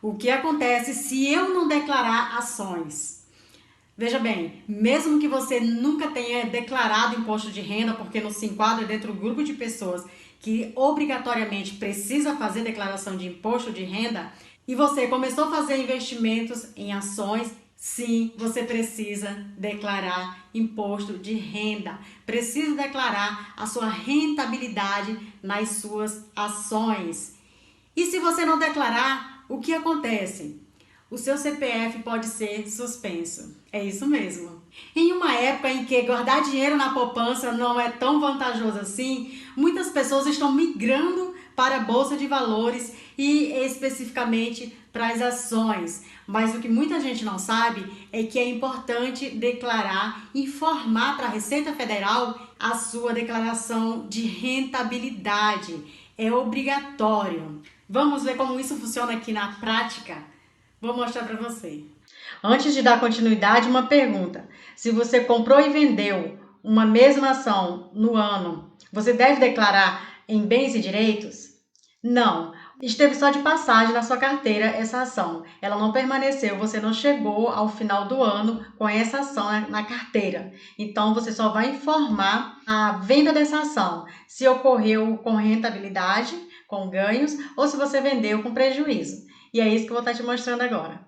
O que acontece se eu não declarar ações? Veja bem, mesmo que você nunca tenha declarado imposto de renda, porque não se enquadra dentro do grupo de pessoas que obrigatoriamente precisa fazer declaração de imposto de renda, e você começou a fazer investimentos em ações, sim, você precisa declarar imposto de renda. Precisa declarar a sua rentabilidade nas suas ações. E se você não declarar, o que acontece? O seu CPF pode ser suspenso. É isso mesmo. Em uma época em que guardar dinheiro na poupança não é tão vantajoso assim, muitas pessoas estão migrando para a bolsa de valores e especificamente para as ações. Mas o que muita gente não sabe é que é importante declarar, informar para a Receita Federal a sua declaração de rentabilidade. É obrigatório. Vamos ver como isso funciona aqui na prática? Vou mostrar para você. Antes de dar continuidade, uma pergunta. Se você comprou e vendeu uma mesma ação no ano, você deve declarar em bens e direitos? Não. Esteve só de passagem na sua carteira essa ação. Ela não permaneceu, você não chegou ao final do ano com essa ação na carteira. Então, você só vai informar a venda dessa ação, se ocorreu com rentabilidade, com ganhos, ou se você vendeu com prejuízo. E é isso que eu vou estar te mostrando agora.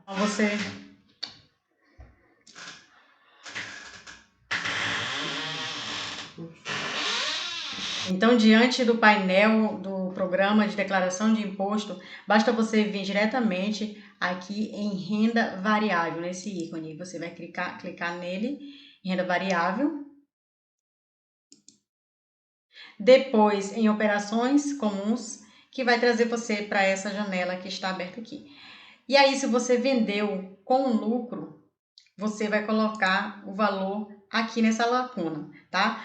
Então, diante do painel do programa de declaração de imposto, basta você vir diretamente aqui em renda variável, nesse ícone. Você vai clicar nele, em renda variável. Depois, em operações comuns, que vai trazer você para essa janela que está aberta aqui. E aí, se você vendeu com lucro, você vai colocar o valor aqui nessa lacuna, tá?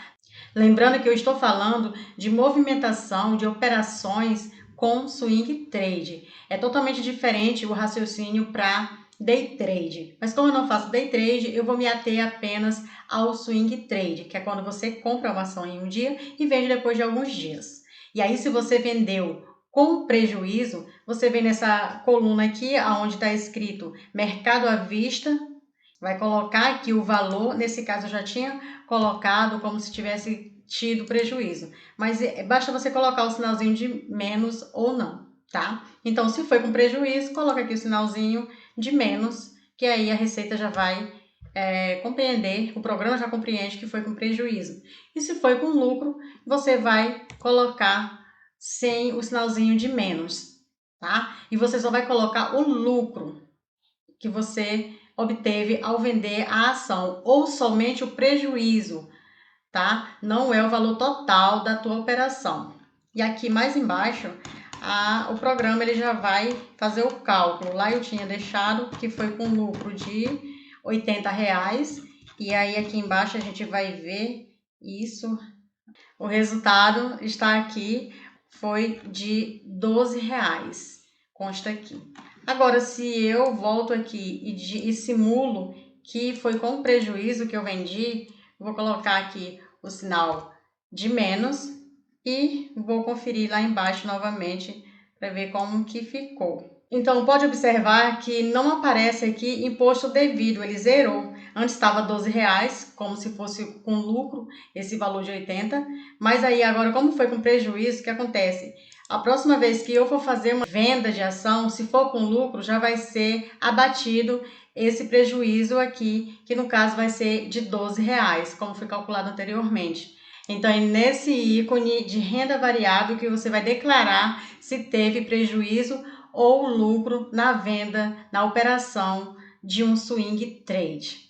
Lembrando que eu estou falando de movimentação de operações com swing trade. É totalmente diferente o raciocínio para day trade. Mas como eu não faço day trade, eu vou me ater apenas ao swing trade, que é quando você compra uma ação em um dia e vende depois de alguns dias. E aí, se você vendeu com prejuízo, você vem nessa coluna aqui, onde está escrito mercado à vista, vai colocar aqui o valor. Nesse caso eu já tinha colocado como se tivesse tido prejuízo, mas basta você colocar o sinalzinho de menos ou não, tá? Então, se foi com prejuízo, coloca aqui o sinalzinho de menos, que aí a Receita já vai compreender, o programa já compreende que foi com prejuízo. E se foi com lucro, você vai colocar sem o sinalzinho de menos, tá? E você só vai colocar o lucro que você obteve ao vender a ação, ou somente o prejuízo, tá? Não é o valor total da tua operação. E aqui mais embaixo, o programa ele já vai fazer o cálculo. Lá eu tinha deixado que foi com lucro de R$80, e aí aqui embaixo a gente vai ver isso. O resultado está aqui, foi de R$12, consta aqui. Agora, se eu volto aqui e simulo que foi com prejuízo que eu vendi, vou colocar aqui o sinal de menos e vou conferir lá embaixo novamente para ver como que ficou. Então, pode observar que não aparece aqui imposto devido, ele zerou. Antes estava R$12, como se fosse com lucro, esse valor de 80, mas aí agora, como foi com prejuízo, o que acontece? A próxima vez que eu for fazer uma venda de ação, se for com lucro, já vai ser abatido esse prejuízo aqui, que no caso vai ser de R$12, como foi calculado anteriormente. Então, é nesse ícone de renda variável que você vai declarar se teve prejuízo ou lucro na venda, na operação de um swing trade.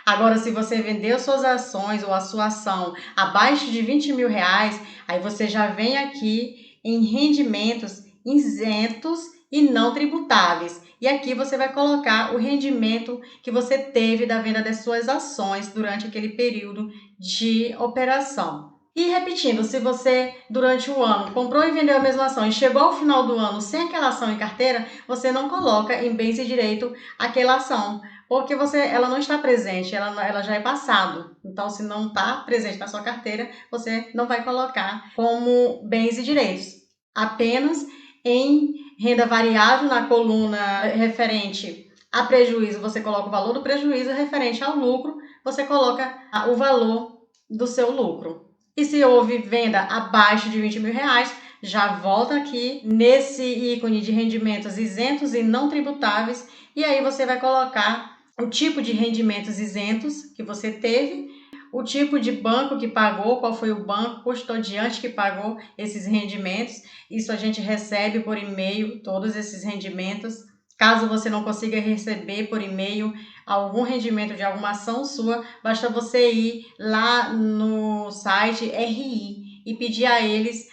Agora, se você vendeu suas ações ou a sua ação abaixo de R$20.000, aí você já vem aqui em rendimentos isentos e não tributáveis. E aqui você vai colocar o rendimento que você teve da venda das suas ações durante aquele período de operação. E repetindo, se você durante o ano comprou e vendeu a mesma ação e chegou ao final do ano sem aquela ação em carteira, você não coloca em bens e direito aquela ação, porque ela não está presente, ela já é passado. Então, se não está presente na sua carteira, você não vai colocar como bens e direitos, apenas em renda variável na coluna referente a prejuízo, você coloca o valor do prejuízo, referente ao lucro, você coloca o valor do seu lucro. E se houve venda abaixo de R$ 20.000, já volta aqui nesse ícone de rendimentos isentos e não tributáveis, e aí você vai colocar o tipo de rendimentos isentos que você teve, o tipo de banco que pagou, qual foi o banco custodiante que pagou esses rendimentos. Isso a gente recebe por e-mail, todos esses rendimentos. Caso você não consiga receber por e-mail algum rendimento de alguma ação sua, basta você ir lá no site RI e pedir a eles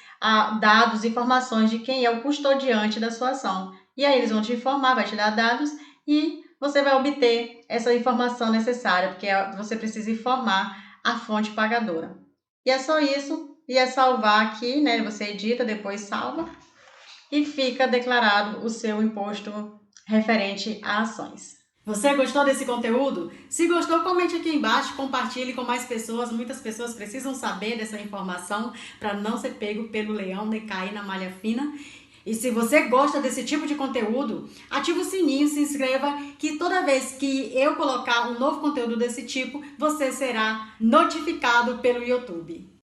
dados, informações de quem é o custodiante da sua ação. E aí eles vão te informar, vai te dar dados e você vai obter essa informação necessária, porque você precisa informar a fonte pagadora. E é só isso, e é salvar aqui, né? Você edita, depois salva e fica declarado o seu imposto referente a ações. Você gostou desse conteúdo? Se gostou, comente aqui embaixo, compartilhe com mais pessoas. Muitas pessoas precisam saber dessa informação para não ser pego pelo leão e cair na malha fina. E se você gosta desse tipo de conteúdo, ative o sininho, se inscreva, que toda vez que eu colocar um novo conteúdo desse tipo, você será notificado pelo YouTube.